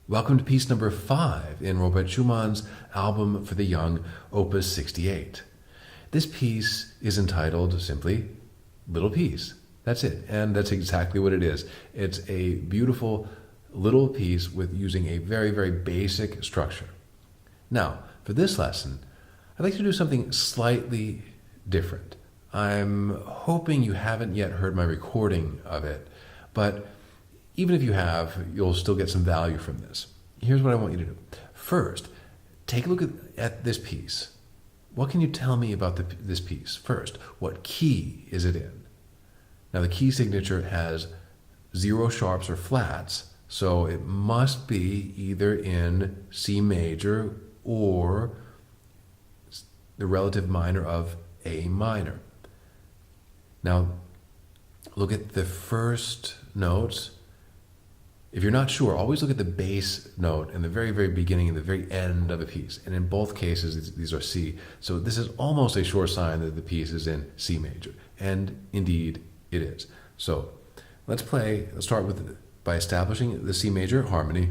Welcome to piece number 5 in Robert Schumann's Album for the Young, Opus 68. This piece is entitled simply Little Piece. That's it, and that's exactly what it is. It's a beautiful little piece with using a very, very basic structure. Now, for this lesson, I'd like to do something slightly different. I'm hoping you haven't yet heard my recording of it, but even if you have, you'll still get some value from this. Here's what I want you to do. First, take a look at this piece. What can you tell me about this piece? First, what key is it in? Now, the key signature has 0 sharps or flats, so it must be either in C major or the relative minor of A minor. Now, look at the first notes. If you're not sure, always look at the bass note in the very, very beginning and the very end of a piece. And in both cases, these are C. So this is almost a sure sign that the piece is in C major. And indeed, it is. So let's start by establishing the C major harmony.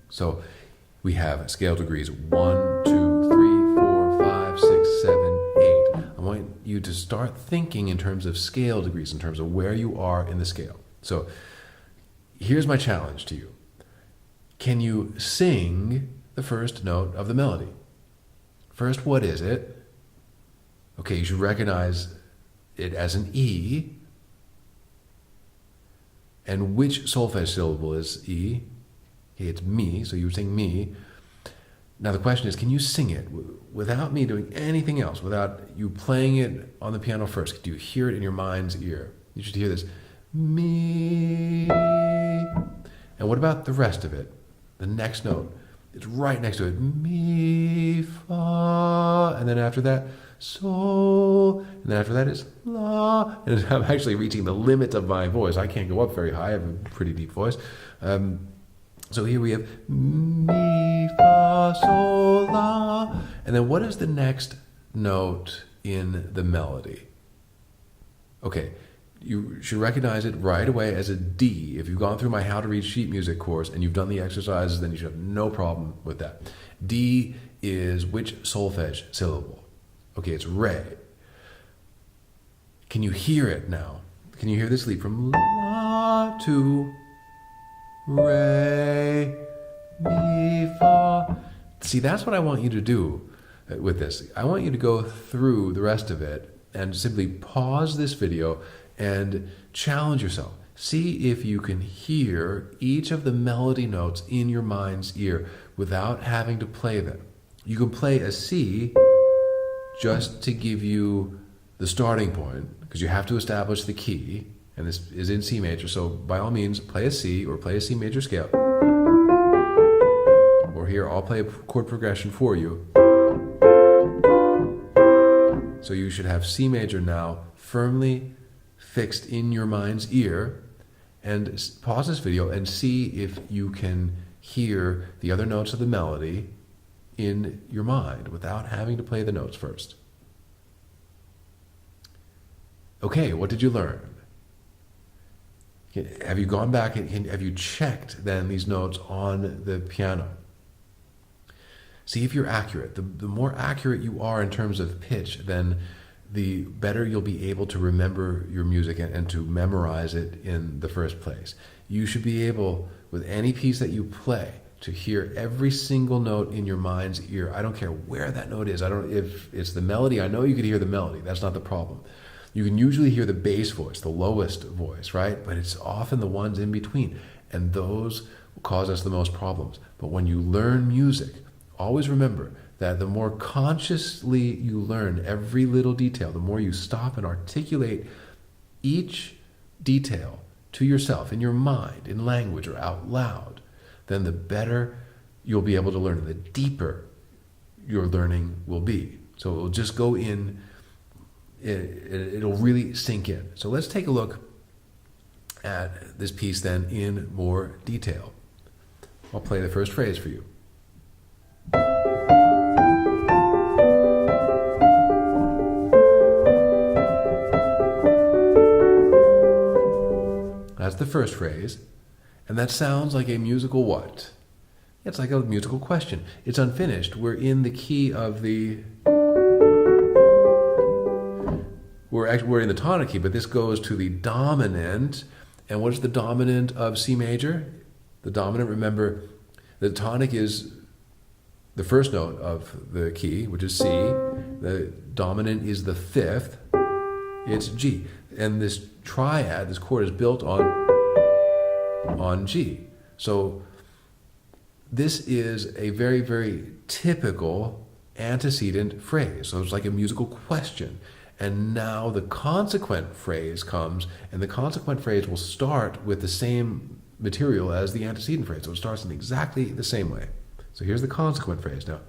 So we have scale degrees 1, 2, 3, 4, 5, 6, 7, 8. I want you to start thinking in terms of scale degrees, in terms of where you are in the scale. So here's my challenge to you. Can you sing the first note of the melody? First, what is it? Okay, you should recognize it as an E. And which solfege syllable is E? Okay, it's me, so you would sing me. Now the question is, can you sing it without me doing anything else, without you playing it on the piano first? Do you hear it in your mind's ear? You should hear this, me. And what about the rest of it? The next note, it's right next to it, mi, fa, and then after that, sol, and then after that is la. And I'm actually reaching the limit of my voice. I can't go up very high. I have a pretty deep voice. So here we have mi, fa, sol, la. And then what is the next note in the melody? Okay, you should recognize it right away as a D. If you've gone through my How to Read Sheet Music course and you've done the exercises, then you should have no problem with that. D is which solfege syllable? Okay, it's re. Can you hear it now? Can you hear this leap from la to re, mi, fa? See, that's what I want you to do with this. I want you to go through the rest of it and simply pause this video and challenge yourself. See if you can hear each of the melody notes in your mind's ear without having to play them. You can play a C just to give you the starting point, because you have to establish the key, and this is in C major, so by all means play a C or play a C major scale. Or here, I'll play a chord progression for you. So you should have C major now firmly fixed in your mind's ear, and pause this video and see if you can hear the other notes of the melody in your mind without having to play the notes first. Okay, what did you learn? Have you gone back and have you checked then these notes on the piano? See if you're accurate. The more accurate you are in terms of pitch, then the better you'll be able to remember your music and to memorize it in the first place. You should be able, with any piece that you play, to hear every single note in your mind's ear. I don't care where that note is. If it's the melody, I know you could hear the melody. That's not the problem. You can usually hear the bass voice, the lowest voice, right? But it's often the ones in between, and those cause us the most problems. But when you learn music, always remember that the more consciously you learn every little detail, the more you stop and articulate each detail to yourself in your mind, in language or out loud, then the better you'll be able to learn, the deeper your learning will be. So it will just go in, it'll really sink in. So let's take a look at this piece then in more detail. I'll play the first phrase for you. the first phrase. And that sounds like a musical what? It's like a musical question. It's unfinished. We're in the key of the... We're in the tonic key, but this goes to the dominant. And what is the dominant of C major? The dominant, remember, the tonic is the first note of the key, which is C. The dominant is the fifth. It's G. And this triad, this chord, is built on G. So this is a very, very typical antecedent phrase. So it's like a musical question. And now the consequent phrase comes, and the consequent phrase will start with the same material as the antecedent phrase. So it starts in exactly the same way. So here's the consequent phrase now.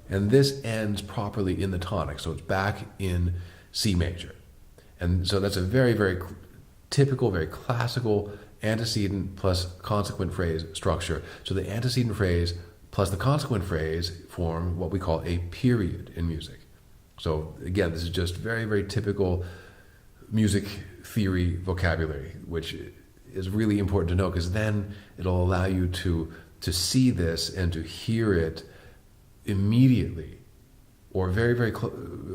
And this ends properly in the tonic, so it's back in C major. And so that's a very, very typical, very classical antecedent plus consequent phrase structure. So the antecedent phrase plus the consequent phrase form what we call a period in music. So again, this is just very, very typical music theory vocabulary, which is really important to know, because then it'll allow you to see this and to hear it immediately, or very, very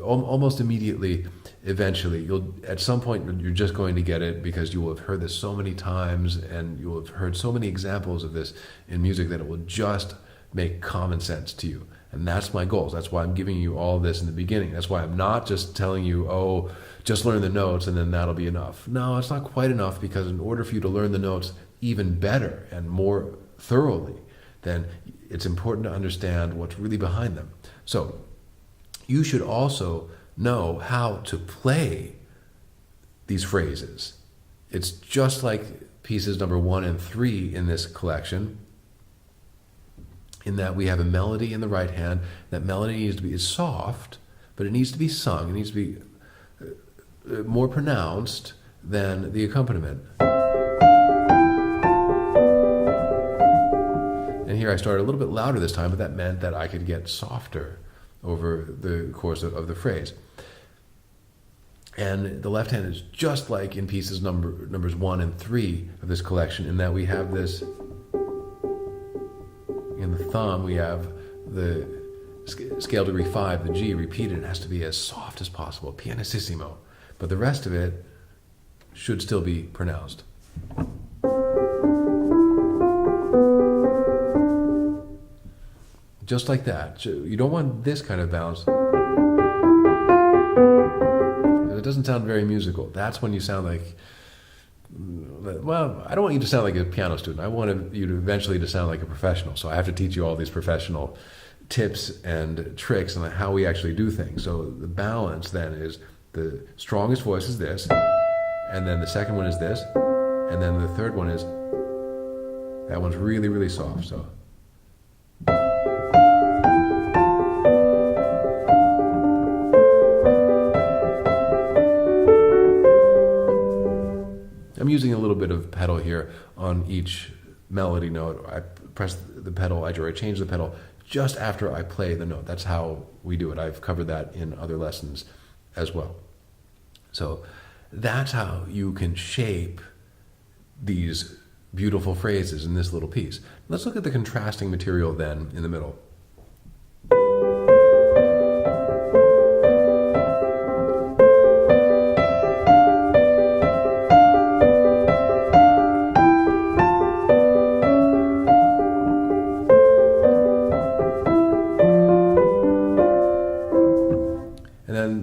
almost immediately. Eventually, at some point you're just going to get it, because you will have heard this so many times, and you will have heard so many examples of this in music that it will just make common sense to you. And that's my goal. That's why I'm giving you all this in the beginning. That's why I'm not just telling you, oh, just learn the notes and then that'll be enough. No, it's not quite enough, because in order for you to learn the notes even better and more thoroughly, then it's important to understand what's really behind them. So you should also know how to play these phrases. It's just like pieces number 1 and 3 in this collection, in that we have a melody in the right hand. That melody needs to be soft, but it needs to be sung. It needs to be more pronounced than the accompaniment. And here I started a little bit louder this time, but that meant that I could get softer over the course of the phrase. And the left hand is just like in pieces numbers 1 and 3 of this collection, in that we have this, in the thumb we have the scale degree 5, the G repeated. It has to be as soft as possible, pianissimo. But the rest of it should still be pronounced. Just like that. So you don't want this kind of bounce. It doesn't sound very musical. That's when you sound like, well, I don't want you to sound like a piano student. I want you to eventually to sound like a professional. So I have to teach you all these professional tips and tricks on how we actually do things. So the balance then is, the strongest voice is this, and then the second one is this, and then the third one is, that one's really, really soft. So I'm using a little bit of pedal here on each melody note. I press the pedal, I change the pedal just after I play the note. That's how we do it. I've covered that in other lessons as well. So that's how you can shape these beautiful phrases in this little piece. Let's look at the contrasting material then in the middle.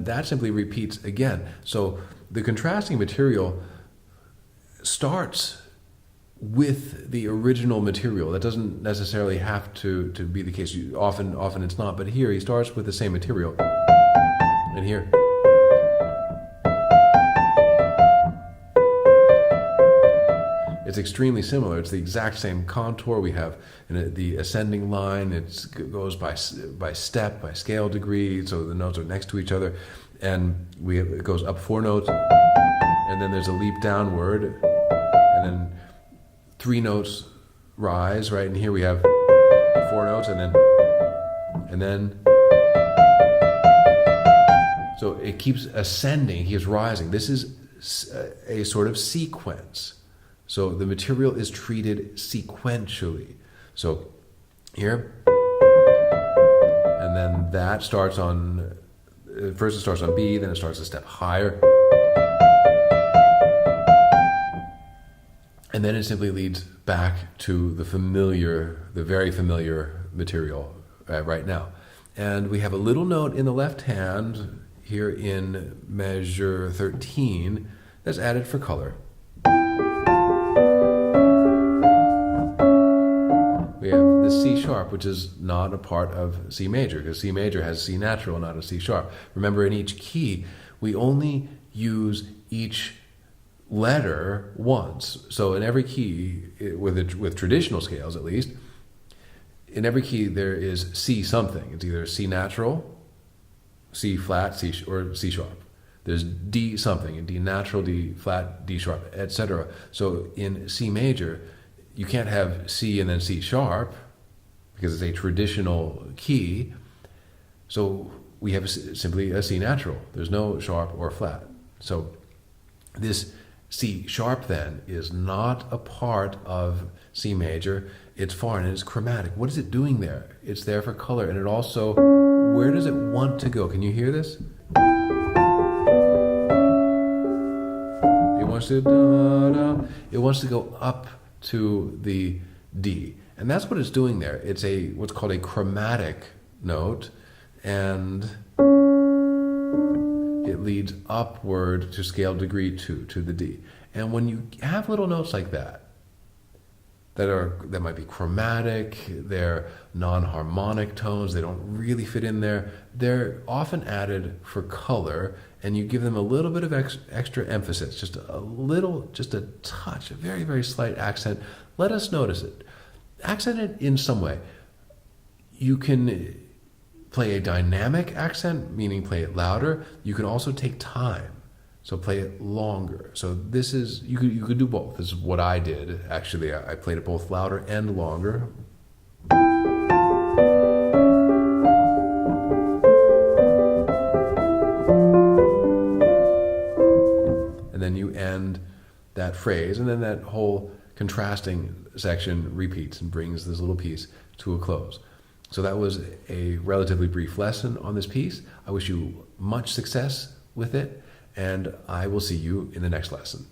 That simply repeats again. So the contrasting material starts with the original material. That doesn't necessarily have to be the case. Often it's not, but here he starts with the same material. And here. It's extremely similar. It's the exact same contour. We have the ascending line. It goes by step, by scale degree, so the notes are next to each other. And it goes up 4 notes, and then there's a leap downward, and then 3 notes rise, right? And here we have 4 notes, and then and then. So it keeps ascending, it keeps rising. This is a sort of sequence. So the material is treated sequentially. So here, and then that starts on, first it starts on B, then it starts a step higher. And then it simply leads back to the very familiar material right now. And we have a little note in the left hand here in measure 13 that's added for color. We have the C sharp, which is not a part of C major, because C major has C natural, not a C sharp. Remember, in each key, we only use each letter once. So in every key, with traditional scales at least, in every key there is C something. It's either C natural, C flat, or C sharp. There's D something, and D natural, D flat, D sharp, etc. So in C major, you can't have C and then C sharp because it's a traditional key. So we have simply a C natural. There's no sharp or flat. So this C sharp then is not a part of C major. It's foreign and it's chromatic. What is it doing there? It's there for color, and it also, where does it want to go? Can you hear this? It wants to it wants to go up to the D, and that's what it's doing there. It's what's called a chromatic note, and it leads upward to scale degree 2 to the D. And when you have little notes like that might be chromatic, they're non-harmonic tones, they don't really fit in there, they're often added for color, and you give them a little bit of extra emphasis, just a touch, a very, very slight accent. Let us notice it. Accent it in some way. You can play a dynamic accent, meaning play it louder. You can also take time, so play it longer. So this is, you could do both. This is what I did. Actually, I played it both louder and longer. And then you end that phrase, and then that whole contrasting section repeats and brings this little piece to a close. So that was a relatively brief lesson on this piece. I wish you much success with it, and I will see you in the next lesson.